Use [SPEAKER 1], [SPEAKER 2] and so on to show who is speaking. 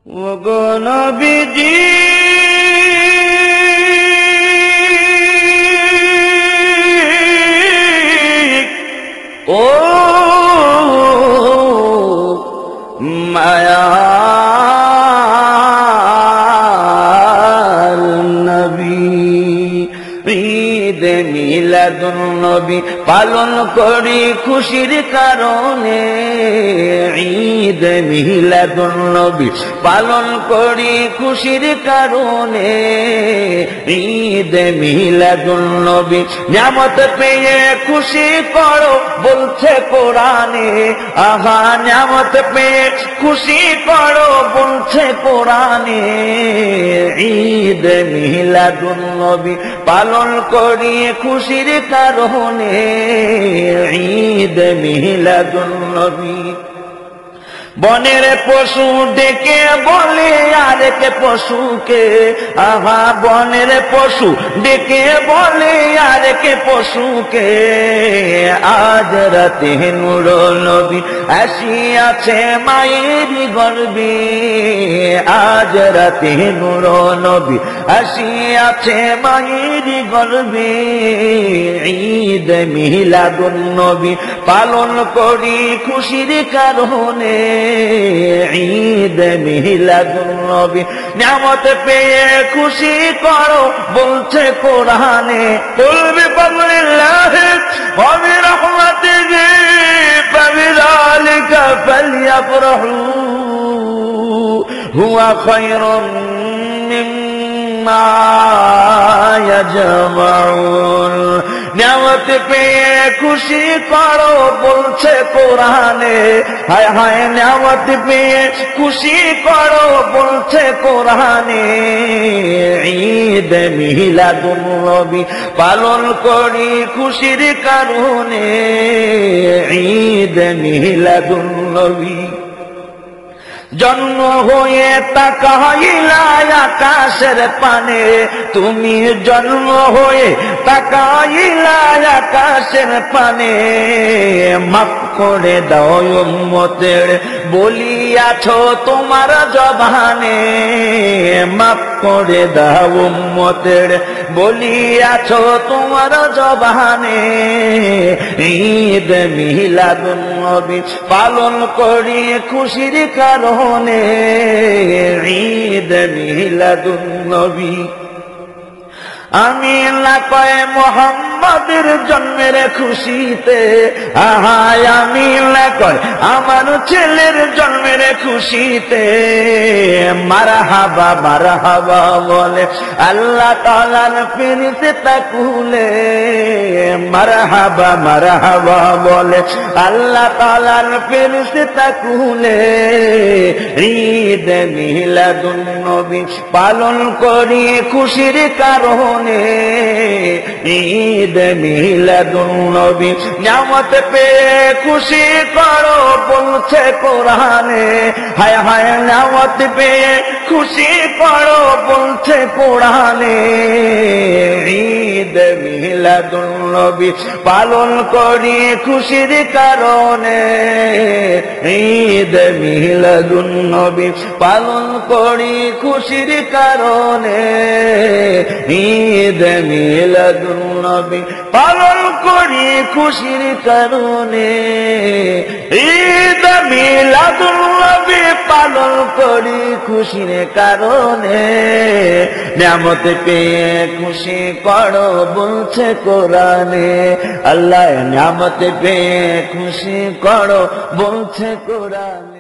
[SPEAKER 1] ওগো নবীজি ও মায়ার নবী ঈদ মিলাদুন নবী পালন করি খুশির কারণে ঈদ মিলাদুন নবী পালন করি খুশির কারণে ঈদ মিলাদুন নবী নিয়ামত পেয়ে খুশি করো বলছে কোরআনে আহা নিয়ামত পেয়ে খুশি করো বলছে কোরআনে ঈদ মিলাদুন নবী পালন করি খুশির কারণে ঈদ মিলাদুন নবী বনের পশু ডেকে বলে আরেক পশুকে আহা বনের পশু ডেকে বলে আরেক পশুকে আজ রাতে নূর নবী আসিয়াছে মায়ের গর্ভে আজ রাতে নূর নবী আসিয়াছে মায়ের গর্ভে ঈদ মিলাদুন নবী পালন করি খুশির কারণে ঈদ মিলাদুন নবী নিয়ামত পেয়ে খুশি করো বলছে কোরআনে কুল বিফাদলিল্লাহ ওয়া বিরহমাতিহি ফাবিযালিকা ফালইফরাহু হুয়া খায়রুম মিম্মা ইয়াজমাউন নিয়ামত পেয়ে খুশি করো বলছে কোরআনে হায় হায় নিয়ামত পেয়ে খুশি করো বলছে কোরআনে ঈদ মিলাদুন নবী পালন করি খুশির কারণে ঈদ মিলাদুন নবী জন্ম হয়ে তাকাইলা আকাশের পানে তুমি জন্ম হয়ে তাকাইলা আকাশের পানে মাফ করে দাও উম্মতের বলিয়াছো তোমার জবানে মাফ করে দাও উম্মতের বলিয়াছো তোমার জবানে ঈদ মিলাদুন নবী পালন করি খুশির কারণে ঈদ মিলাদুন নবী আমি লাকয়ে মুহাম্মাদের জন্মের খুশিতে আহায় আমি লাকয় আমার ছেলের জন্মের খুশিতে মারহাবা মারহাবা বলে আল্লাহ তাআলার ফেরেশতা কুলে মারহাবা মারহাবা বলে আল্লাহ তাআলার ফেরেশতা কুলে ঈদ মিলাদুন নবী পালন করি খুশির কারণে ঈদ মিলাদুন নবী নিয়ামত পেয়ে খুশি করো বলছে কোরআনে হায় হায় নিয়ামত পেয়ে খুশি করো বলছে কোরআনে ঈদ মিলাদুন নবী পালন করি খুশির কারণে ঈদ মিলাদুন নবী পালন করি খুশির কারণে ঈদ মিলাদুন নবী পালন করি খুশির কারণে ঈদ মিলাদুন নবী পালন করি খুশির কারণে নিয়ামত পেয়ে খুশি করো বলছে কোরআনে আল্লাহ নিয়ামত পেয়ে খুশি করো বলছে কোরআনে।